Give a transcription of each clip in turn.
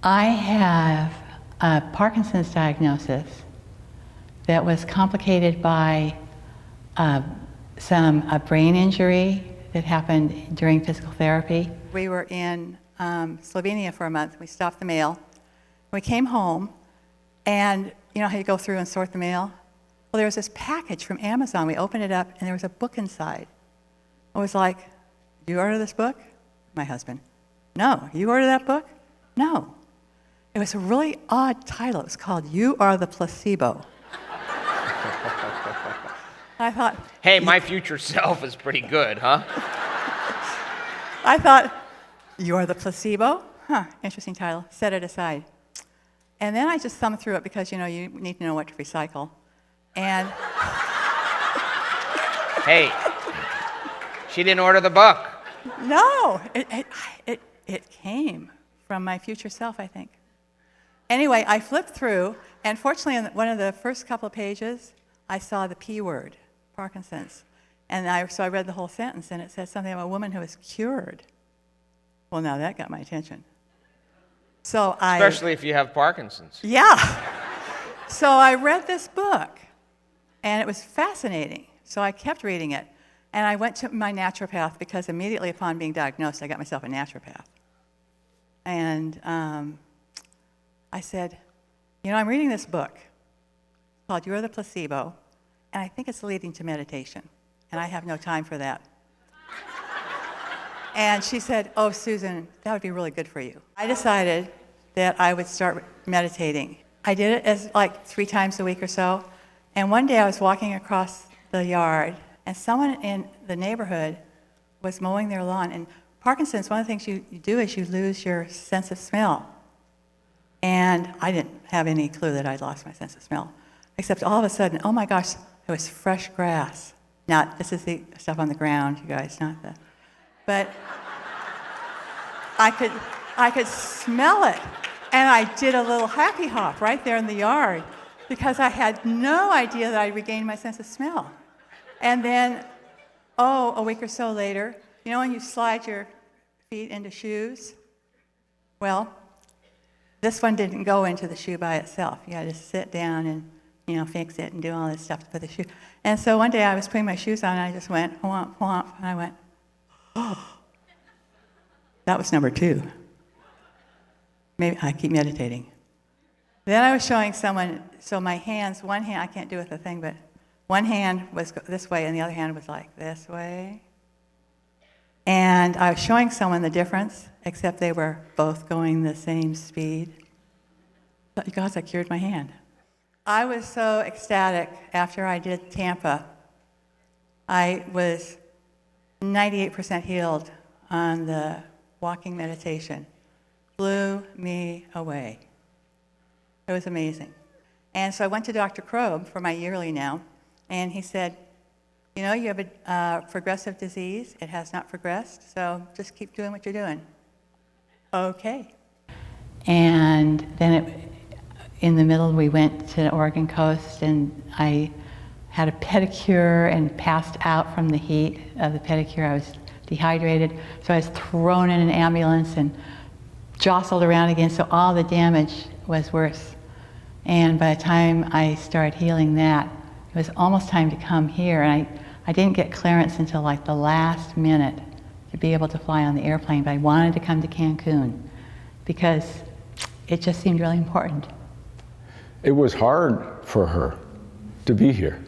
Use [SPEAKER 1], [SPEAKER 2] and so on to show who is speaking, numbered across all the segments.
[SPEAKER 1] I have a Parkinson's diagnosis that was complicated by a brain injury that happened during physical therapy. We were in Slovenia for a month. We stopped the mail. We came home, and you know how you go through and sort the mail? Well, there was this package from Amazon. We opened it up, and there was a book inside. I was like, "Did you order this book?" My husband, "No." "You ordered that book?" "No." It was a really odd title. It was called "You Are the Placebo." I thought,
[SPEAKER 2] hey, my future self is pretty good, huh?
[SPEAKER 1] I thought, "You Are the Placebo?" Huh, interesting title. Set it aside. And then I just thumbed through it because, you know, you need to know what to recycle. And
[SPEAKER 2] Hey, she didn't order the book.
[SPEAKER 1] no, it came from my future self, I think. Anyway, I flipped through, and fortunately, in one of the first couple of pages, I saw the P word, Parkinson's. And so I read the whole sentence, and it said something about a woman who is cured. Well, now that got my attention. So
[SPEAKER 2] Especially if you have Parkinson's.
[SPEAKER 1] Yeah. So I read this book, and it was fascinating. So I kept reading it, and I went to my naturopath because immediately upon being diagnosed, I got myself a naturopath. And I said, you know, I'm reading this book called "You Are the Placebo," and I think it's leading to meditation, and I have no time for that. And she said, "Oh, Susan, that would be really good for you." I decided that I would start meditating. I did it as like 3 times a week or so. And one day I was walking across the yard, and someone in the neighborhood was mowing their lawn. And Parkinson's, one of the things you do is you lose your sense of smell. And I didn't have any clue that I'd lost my sense of smell, except all of a sudden, oh my gosh, there was fresh grass. Now, this is the stuff on the ground, you guys, not the... But I could smell it, and I did a little happy hop right there in the yard because I had no idea that I regained my sense of smell. And then, a week or so later, you know when you slide your feet into shoes? Well, this one didn't go into the shoe by itself. You had to sit down and, you know, fix it and do all this stuff to put the shoe. And so one day I was putting my shoes on, and I just went, whomp, whomp, and I went, oh. That was number 2. Maybe I keep meditating. Then I was showing someone, so my hands, one hand, I can't do with a thing, but one hand was this way and the other hand was like this way. And I was showing someone the difference, except they were both going the same speed. But gosh, I cured my hand. I was so ecstatic after I did Tampa. I was 98% healed on the walking meditation. Blew me away. It was amazing. And so I went to Dr. Krob for my yearly now, and he said, you know, you have a progressive disease. It has not progressed, so just keep doing what you're doing. Okay. And then in the middle, we went to the Oregon coast, and I had a pedicure and passed out from the heat of the pedicure. I was dehydrated, so I was thrown in an ambulance and jostled around again, so all the damage was worse. And by the time I started healing that, it was almost time to come here, and I didn't get clearance until like the last minute to be able to fly on the airplane, but I wanted to come to Cancun because it just seemed really important.
[SPEAKER 3] It was hard for her to be here.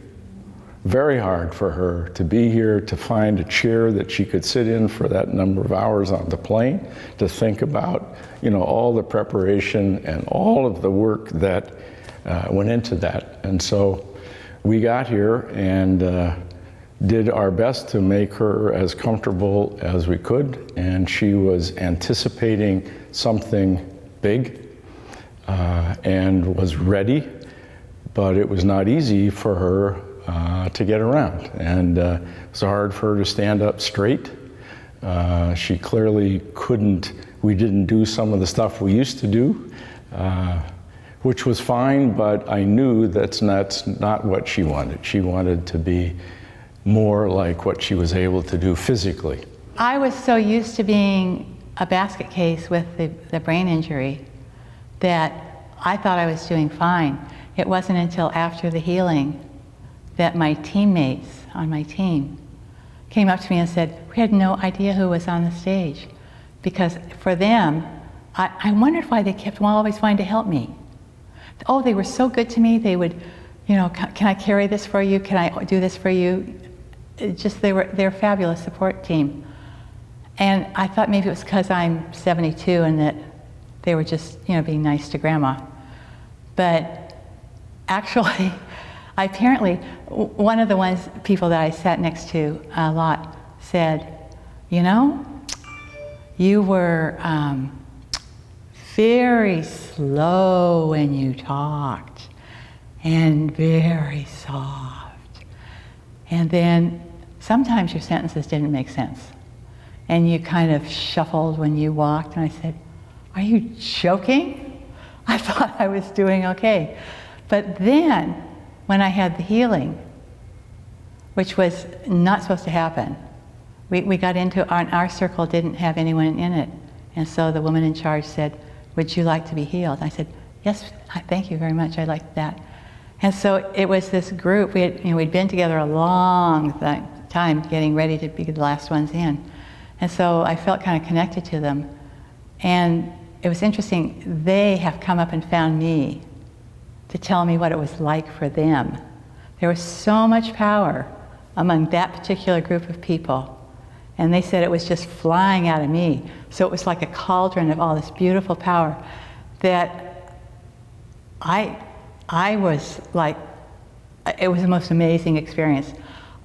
[SPEAKER 3] Very hard for her to be here, to find a chair that she could sit in for that number of hours on the plane, to think about, you know, all the preparation and all of the work that went into that. And so we got here and did our best to make her as comfortable as we could, and she was anticipating something big and was ready, but it was not easy for her to get around, and it was hard for her to stand up straight. She clearly couldn't, we didn't do some of the stuff we used to do, which was fine, but I knew that's not what she wanted. She wanted to be more like what she was able to do physically.
[SPEAKER 1] I was so used to being a basket case with the brain injury that I thought I was doing fine. It wasn't until after the healing that my teammates on my team came up to me and said, we had no idea who was on the stage. Because for them, I wondered why they kept always wanting to help me. Oh, they were so good to me. They would, can I carry this for you? Can I do this for you? They're a fabulous support team. And I thought maybe it was because I'm 72 and that they were just, being nice to Grandma. But actually, one of the people that I sat next to a lot said, you were very slow when you talked and very soft. And then sometimes your sentences didn't make sense. And you kind of shuffled when you walked. And I said, are you joking? I thought I was doing okay. But then, when I had the healing, which was not supposed to happen, we got into, our circle didn't have anyone in it. And so the woman in charge said, would you like to be healed? I said, yes, thank you very much, I like that. And so it was this group, we'd been together a long time getting ready to be the last ones in. And so I felt kind of connected to them. And it was interesting, they have come up and found me to tell me what it was like for them. There was so much power among that particular group of people. And they said it was just flying out of me. So it was like a cauldron of all this beautiful power that I was like, it was the most amazing experience.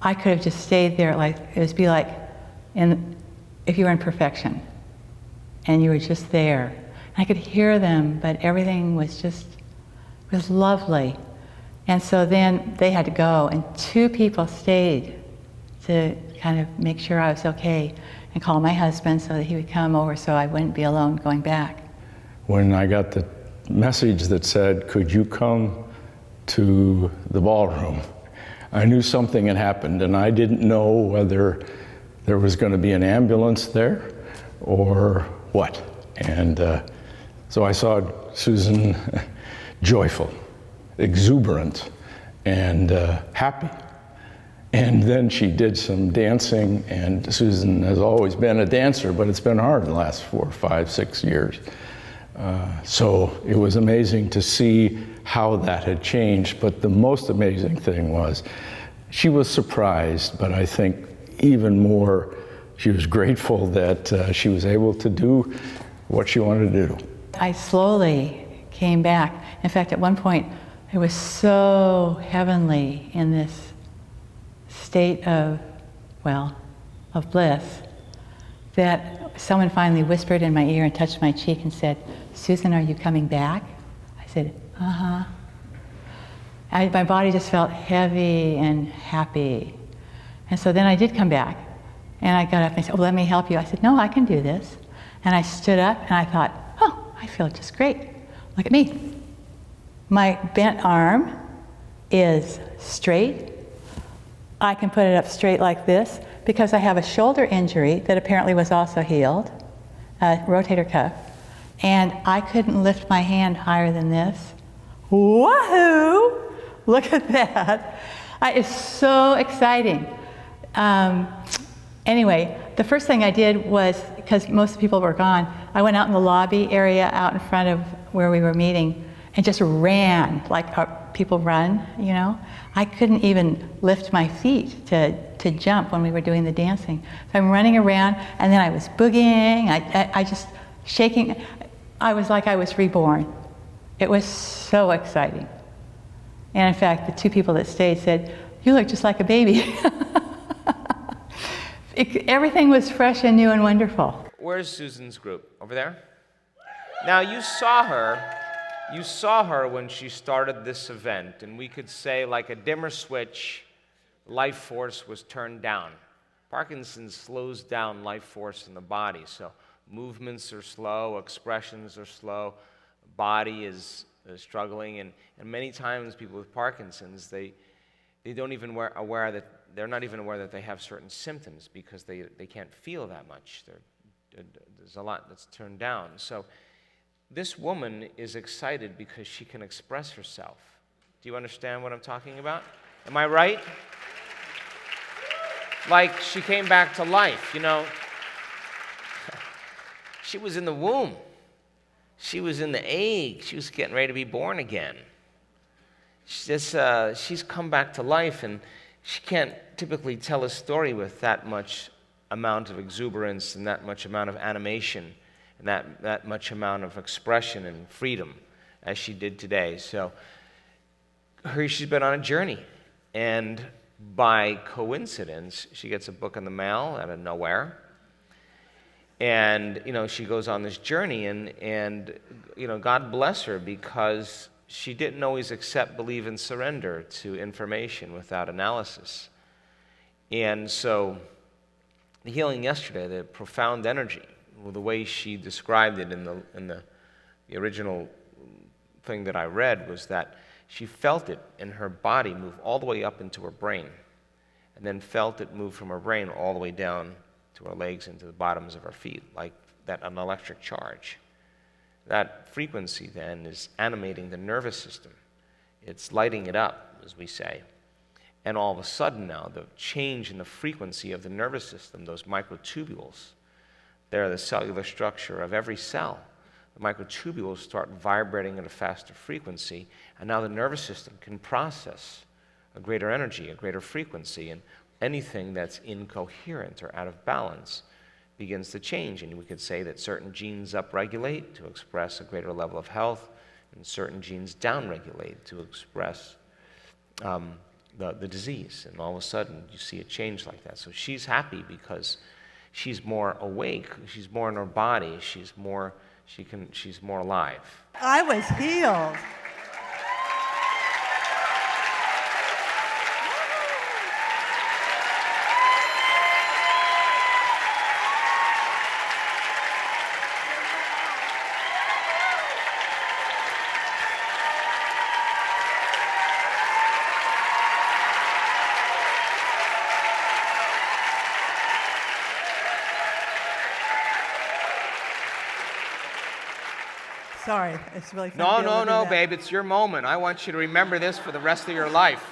[SPEAKER 1] I could have just stayed there, if you were in perfection and you were just there. I could hear them, but everything was lovely. And so then they had to go, and 2 people stayed to kind of make sure I was okay and call my husband so that he would come over so I wouldn't be alone going back.
[SPEAKER 3] When I got the message that said, could you come to the ballroom, I knew something had happened, and I didn't know whether there was going to be an ambulance there or what. And so I saw Susan joyful, exuberant, and happy. And then she did some dancing, and Susan has always been a dancer, but it's been hard the last 4, 5, 6 years. So it was amazing to see how that had changed, but the most amazing thing was she was surprised, but I think even more, she was grateful that she was able to do what she wanted to do.
[SPEAKER 1] I slowly came back. In fact, at one point, it was so heavenly in this state of bliss, that someone finally whispered in my ear and touched my cheek and said, Susan, are you coming back? I said, uh-huh. My body just felt heavy and happy. And so then I did come back, and I got up and I said, let me help you. I said, no, I can do this. And I stood up and I thought, I feel just great. Look at me. My bent arm is straight. I can put it up straight like this because I have a shoulder injury that apparently was also healed, a rotator cuff, and I couldn't lift my hand higher than this. Woohoo! Look at that. It's so exciting. Anyway, the first thing I did was, because most of the people were gone, I went out in the lobby area out in front of where we were meeting and just ran like people run, I couldn't even lift my feet to jump when we were doing the dancing. So I'm running around, and then I was boogieing, I just shaking. I was like I was reborn. It was so exciting. And in fact, the 2 people that stayed said, you look just like a baby. Everything was fresh and new and wonderful.
[SPEAKER 2] Where's Susan's group? Over there? Now, you saw her when she started this event, and we could say, like a dimmer switch, life force was turned down. Parkinson's slows down life force in the body, so movements are slow, expressions are slow, body is struggling, and many times people with Parkinson's, they don't even aware that they're not even aware that they have certain symptoms because they can't feel that much. There's a lot that's turned down. So This woman is excited because she can express herself. Do you understand what I'm talking about? Am I right? Like she came back to life, you know. She was in the womb. She was in the egg. She was getting ready to be born again. She's come back to life, and she can't typically tell a story with that much amount of exuberance and that much amount of animation and that much amount of expression and freedom as she did today. So she's been on a journey, and by coincidence, she gets a book in the mail out of nowhere. And, you know, she goes on this journey, and you know, God bless her, because she didn't always accept, believe, and surrender to information without analysis. And so the healing yesterday, the profound energy, well, the way she described it in the original thing that I read, was that she felt it in her body move all the way up into her brain, and then felt it move from her brain all the way down to her legs and to the bottoms of her feet, like that an electric charge. That frequency then is animating the nervous system. It's lighting it up, as we say. And all of a sudden now, the change in the frequency of the nervous system, those microtubules, they're the cellular structure of every cell. The microtubules start vibrating at a faster frequency, and now the nervous system can process a greater energy, a greater frequency, and anything that's incoherent or out of balance begins to change. And we could say that certain genes upregulate to express a greater level of health, and certain genes downregulate to express the disease. And all of a sudden, you see a change like that. So she's happy because she's more awake. She's more in her body. She's more alive.
[SPEAKER 1] I was healed. Sorry, it's really fun.
[SPEAKER 2] No, babe, it's your moment. I want you to remember this for the rest of your life.